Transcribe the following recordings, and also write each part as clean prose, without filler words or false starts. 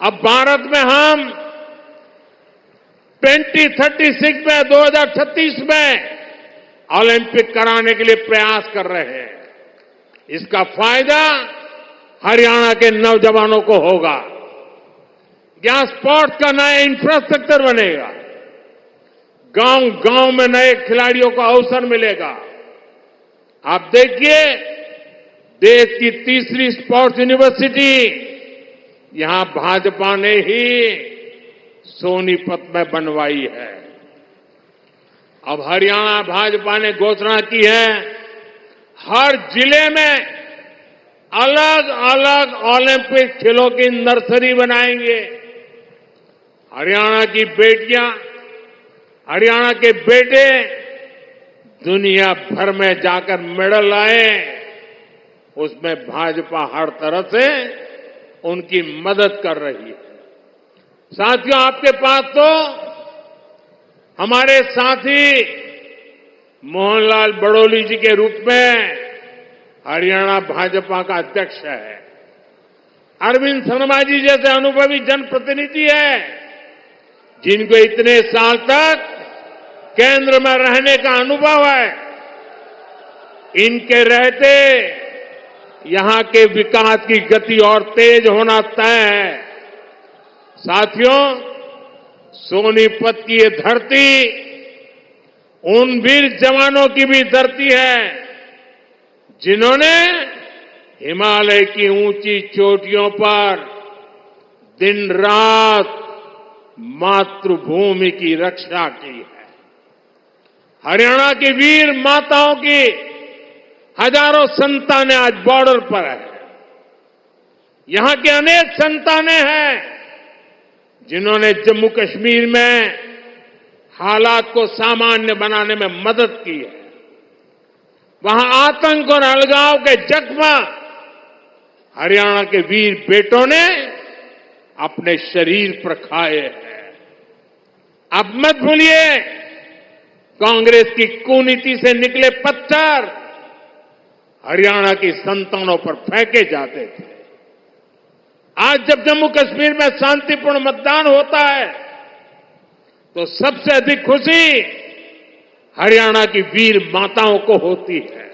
अब भारत में हम 2036 में 2036 में ओलंपिक कराने के लिए प्रयास कर रहे हैं। इसका फायदा हरियाणा के नौजवानों को होगा। यहाँ स्पोर्ट्स का नया इंफ्रास्ट्रक्चर बनेगा। गांव गांव में नए खिलाड़ियों को अवसर मिलेगा। आप देखिए, देश की तीसरी स्पोर्ट्स यूनिवर्सिटी यहां भाजपा ने ही सोनीपत में बनवाई है। अब हरियाणा भाजपा ने घोषणा की है, हर जिले में अलग अलग ओलंपिक खेलों की नर्सरी बनाएंगे। हरियाणा की बेटियां, हरियाणा के बेटे दुनिया भर में जाकर मेडल लाए, उसमें भाजपा हर तरह से उनकी मदद कर रही है। साथियों, आपके पास तो हमारे साथी मोहनलाल बड़ोली जी के रूप में हरियाणा भाजपा का अध्यक्ष है। अरविंद शर्मा जी जैसे अनुभवी जनप्रतिनिधि है, जिनको इतने साल तक केंद्र में रहने का अनुभव है। इनके रहते यहां के विकास की गति और तेज होना तय है। साथियों, सोनीपत की ये धरती उन वीर जवानों की भी धरती है, जिन्होंने हिमालय की ऊंची चोटियों पर दिन रात मातृभूमि की रक्षा की है। हरियाणा की वीर माताओं की हजारों संतानें आज बॉर्डर पर है। यहां के अनेक संतानें हैं जिन्होंने जम्मू कश्मीर में हालात को सामान्य बनाने में मदद की है। वहां आतंक और अलगाव के जख्म हरियाणा के वीर बेटों ने अपने शरीर पर खाए हैं। अब मत भूलिए, कांग्रेस की कुनीति से निकले पत्थर हरियाणा की संतानों पर फेंके जाते थे। आज जब जम्मू कश्मीर में शांतिपूर्ण मतदान होता है, तो सबसे अधिक खुशी हरियाणा की वीर माताओं को होती है।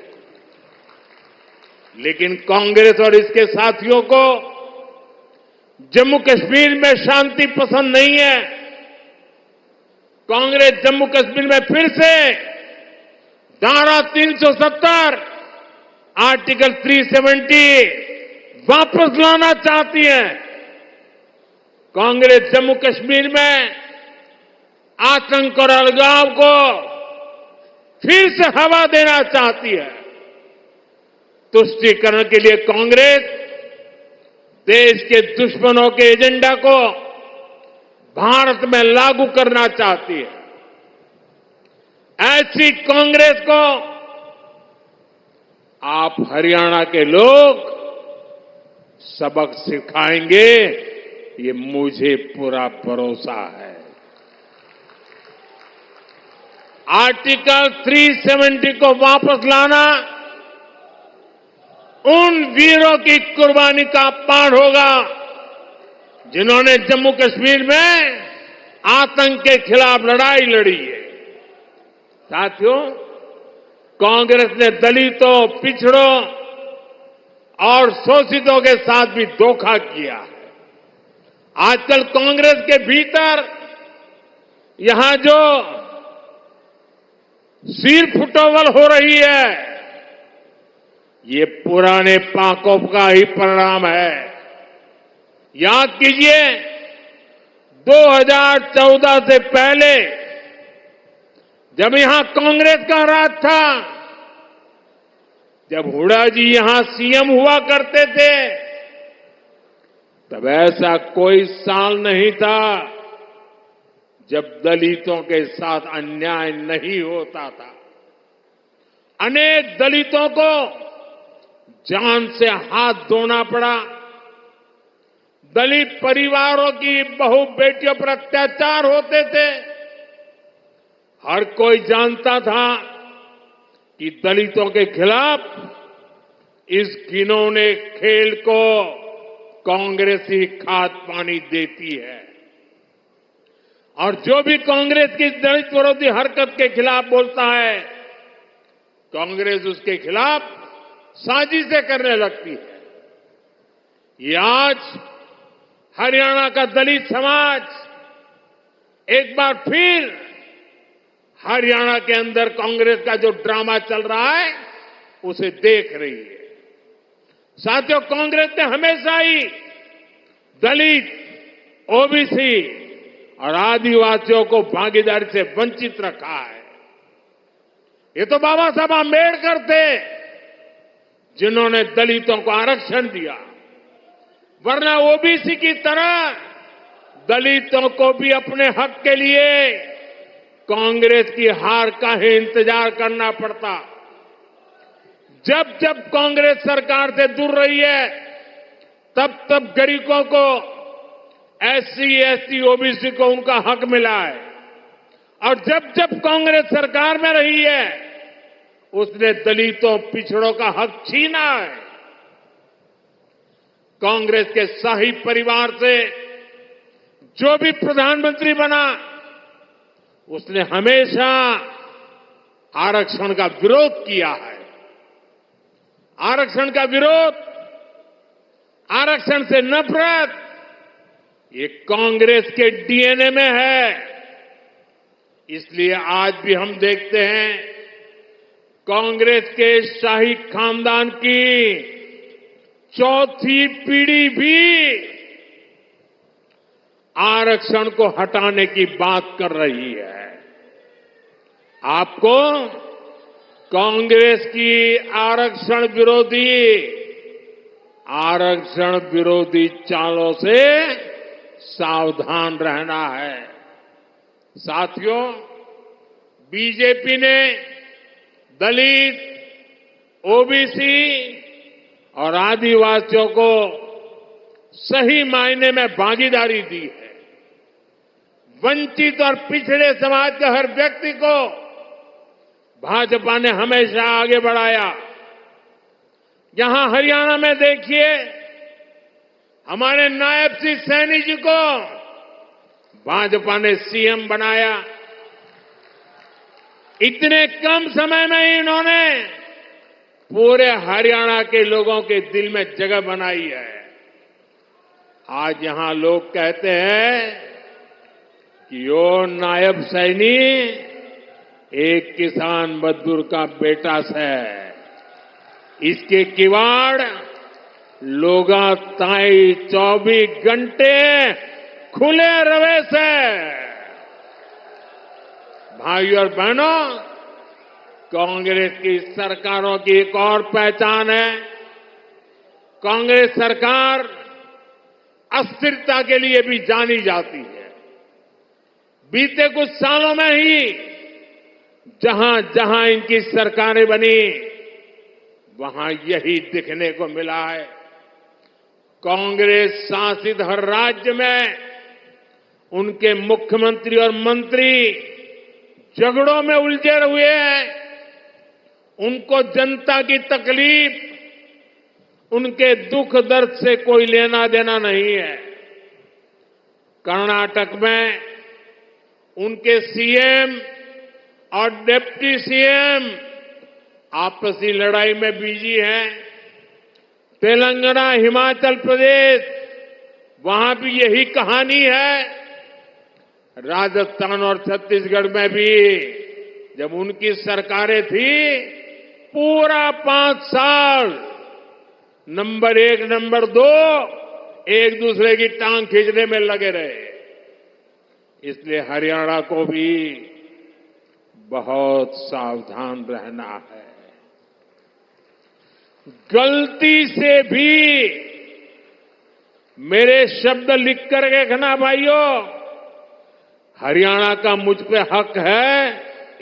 लेकिन कांग्रेस और इसके साथियों को जम्मू कश्मीर में शांति पसंद नहीं है। कांग्रेस जम्मू कश्मीर में फिर से धारा 370, आर्टिकल 370 वापस लाना चाहती है। कांग्रेस जम्मू कश्मीर में आतंक और अलगाव को फिर से हवा देना चाहती है। तुष्टीकरण के लिए कांग्रेस देश के दुश्मनों के एजेंडा को भारत में लागू करना चाहती है। ऐसी कांग्रेस को आप हरियाणा के लोग सबक सिखाएंगे, ये मुझे पूरा भरोसा है। आर्टिकल 370 को वापस लाना उन वीरों की कुर्बानी का अपमान होगा, जिन्होंने जम्मू कश्मीर में आतंक के खिलाफ लड़ाई लड़ी है। साथियों, कांग्रेस ने दलितों, पिछड़ों और शोषितों के साथ भी धोखा किया है। आजकल कांग्रेस के भीतर यहां जो सिर फुटोवल हो रही है, ये पुराने पाकों का ही परिणाम है। याद कीजिए, 2014 से पहले जब यहां कांग्रेस का राज था, जब हुड्डा जी यहां सीएम हुआ करते थे, तब ऐसा कोई साल नहीं था जब दलितों के साथ अन्याय नहीं होता था। अनेक दलितों को जान से हाथ धोना पड़ा। दलित परिवारों की बहु बेटियों पर अत्याचार होते थे। हर कोई जानता था कि दलितों के खिलाफ इस घिनौने खेल को कांग्रेस ही खाद पानी देती है। और जो भी कांग्रेस की दलित विरोधी हरकत के खिलाफ बोलता है, कांग्रेस उसके खिलाफ साजिशें करने लगती है। ये आज हरियाणा का दलित समाज एक बार फिर हरियाणा के अंदर कांग्रेस का जो ड्रामा चल रहा है उसे देख रही है। साथियों, कांग्रेस ने हमेशा ही दलित, ओबीसी और आदिवासियों को भागीदारी से वंचित रखा है। ये तो बाबा साहब आंबेडकर थे जिन्होंने दलितों को आरक्षण दिया, वरना ओबीसी की तरह दलितों को भी अपने हक के लिए कांग्रेस की हार का ही इंतजार करना पड़ता। जब जब कांग्रेस सरकार से दूर रही है, तब तब गरीबों को, एससी, एसटी, ओबीसी को उनका हक मिला है। और जब जब कांग्रेस सरकार में रही है, उसने दलितों, पिछड़ों का हक छीना है। कांग्रेस के शाही परिवार से जो भी प्रधानमंत्री बना, उसने हमेशा आरक्षण का विरोध किया है। आरक्षण का विरोध, आरक्षण से नफरत, ये कांग्रेस के डीएनए में है। इसलिए आज भी हम देखते हैं कांग्रेस के शाही खानदान की चौथी पीढ़ी भी आरक्षण को हटाने की बात कर रही है। आपको कांग्रेस की आरक्षण विरोधी चालों से सावधान रहना है। साथियों, बीजेपी ने दलित, ओबीसी और आदिवासियों को सही मायने में भागीदारी दी है। वंचित और पिछड़े समाज के हर व्यक्ति को भाजपा ने हमेशा आगे बढ़ाया। यहां हरियाणा में देखिए, हमारे नायब सिंह सैनी जी को भाजपा ने सीएम बनाया। इतने कम समय में ही इन्होंने पूरे हरियाणा के लोगों के दिल में जगह बनाई है। आज यहां लोग कहते हैं कि यो नायब सैनी एक किसान मजदूर का बेटा से, इसके किवाड़ लोगा ताई 24 घंटे खुले रवे से। भाइयों और बहनों, कांग्रेस की सरकारों की एक और पहचान है, कांग्रेस सरकार अस्थिरता के लिए भी जानी जाती है। बीते कुछ सालों में ही जहां जहां इनकी सरकारें बनी, वहां यही दिखने को मिला है। कांग्रेस शासित हर राज्य में उनके मुख्यमंत्री और मंत्री झगड़ों में उलझे हुए हैं। उनको जनता की तकलीफ, उनके दुख दर्द से कोई लेना देना नहीं है। कर्नाटक में उनके सीएम और डिप्टी सीएम आपसी लड़ाई में बिजी हैं। तेलंगाना, हिमाचल प्रदेश, वहां भी यही कहानी है। राजस्थान और छत्तीसगढ़ में भी जब उनकी सरकारें थी, पूरा 5 साल नंबर 1, नंबर 2 एक दूसरे की टांग खींचने में लगे रहे। इसलिए हरियाणा को भी बहुत सावधान रहना है। गलती से भी मेरे शब्द लिख कर रखना भाइयों, हरियाणा का मुझ पे हक है,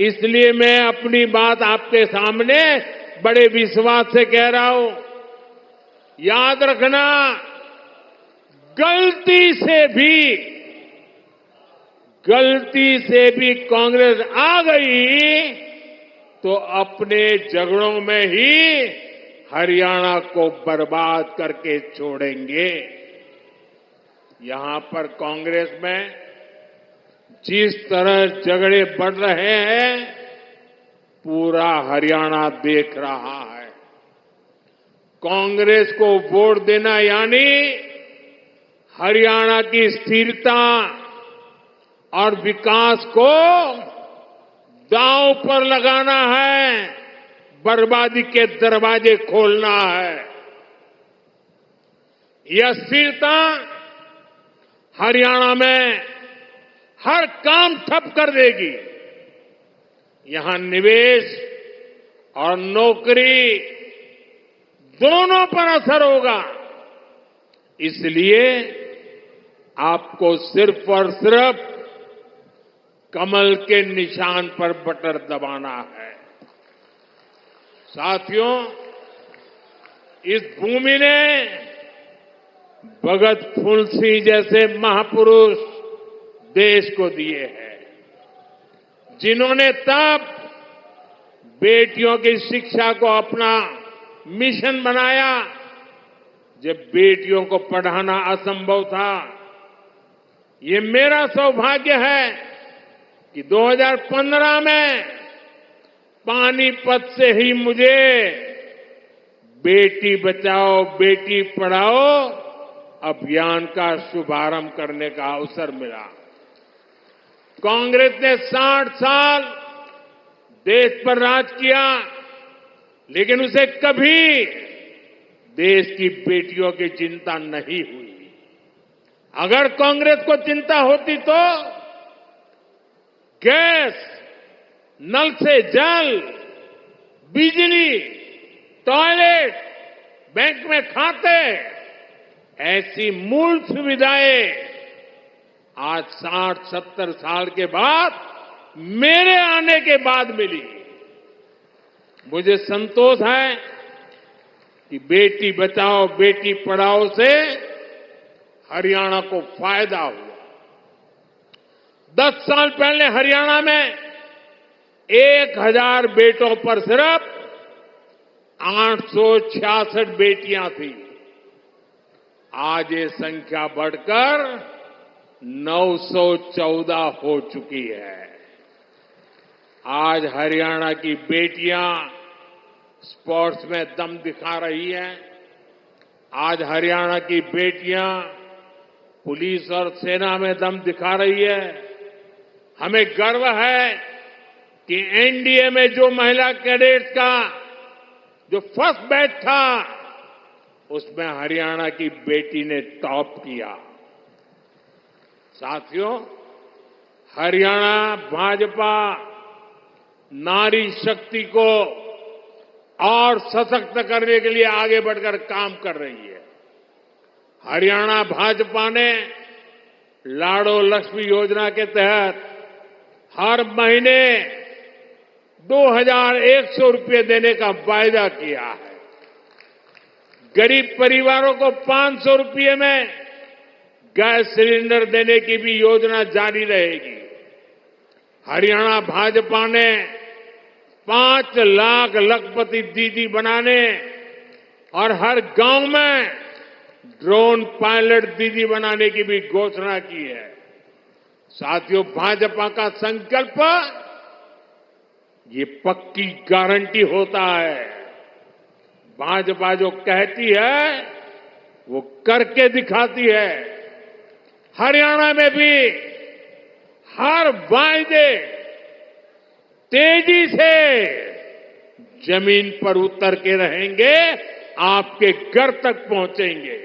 इसलिए मैं अपनी बात आपके सामने बड़े विश्वास से कह रहा हूं। याद रखना, गलती से भी कांग्रेस आ गई तो अपने झगड़ों में ही हरियाणा को बर्बाद करके छोड़ेंगे। यहां पर कांग्रेस में जिस तरह झगड़े बढ़ रहे हैं, पूरा हरियाणा देख रहा है। कांग्रेस को वोट देना यानी हरियाणा की स्थिरता और विकास को दांव पर लगाना है, बर्बादी के दरवाजे खोलना है। यह स्थिरता हरियाणा में हर काम ठप कर देगी। यहां निवेश और नौकरी दोनों पर असर होगा। इसलिए आपको सिर्फ और सिर्फ कमल के निशान पर बटन दबाना है। साथियों, इस भूमि ने भगत फूल सिंह जैसे महापुरुष देश को दिए हैं, जिन्होंने तब बेटियों की शिक्षा को अपना मिशन बनाया जब बेटियों को पढ़ाना असंभव था। ये मेरा सौभाग्य है कि 2015 में पानीपत से ही मुझे बेटी बचाओ बेटी पढ़ाओ अभियान का शुभारंभ करने का अवसर मिला। कांग्रेस ने 60 साल देश पर राज किया, लेकिन उसे कभी देश की बेटियों की चिंता नहीं हुई। अगर कांग्रेस को चिंता होती तो गैस, नल से जल, बिजली, टॉयलेट, बैंक में खाते, ऐसी मूल सुविधाएं आज 60-70 साल के बाद मेरे आने के बाद मिली। मुझे संतोष है कि बेटी बचाओ बेटी पढ़ाओ से हरियाणा को फायदा हुआ। 10 साल पहले हरियाणा में 1000 बेटों पर सिर्फ 866 बेटियां थी। आज ये संख्या बढ़कर 914 हो चुकी है। आज हरियाणा की बेटियां स्पोर्ट्स में दम दिखा रही हैं। आज हरियाणा की बेटियां पुलिस और सेना में दम दिखा रही है। हमें गर्व है कि एनडीए में जो महिला कैडेट्स का जो फर्स्ट बैच था, उसमें हरियाणा की बेटी ने टॉप किया। साथियों, हरियाणा भाजपा नारी शक्ति को और सशक्त करने के लिए आगे बढ़कर काम कर रही है। हरियाणा भाजपा ने लाडो लक्ष्मी योजना के तहत हर महीने 2100 रुपये देने का वायदा किया है। गरीब परिवारों को 500 रुपये में गैस सिलेंडर देने की भी योजना जारी रहेगी। हरियाणा भाजपा ने 5 लाख लखपति दीदी बनाने और हर गांव में ड्रोन पायलट दीदी बनाने की भी घोषणा की है। साथियों, भाजपा का संकल्प ये पक्की गारंटी होता है। भाजपा जो कहती है वो करके दिखाती है। हरियाणा में भी हर वायदे तेजी से जमीन पर उतर के रहेंगे, आपके घर तक पहुंचेंगे।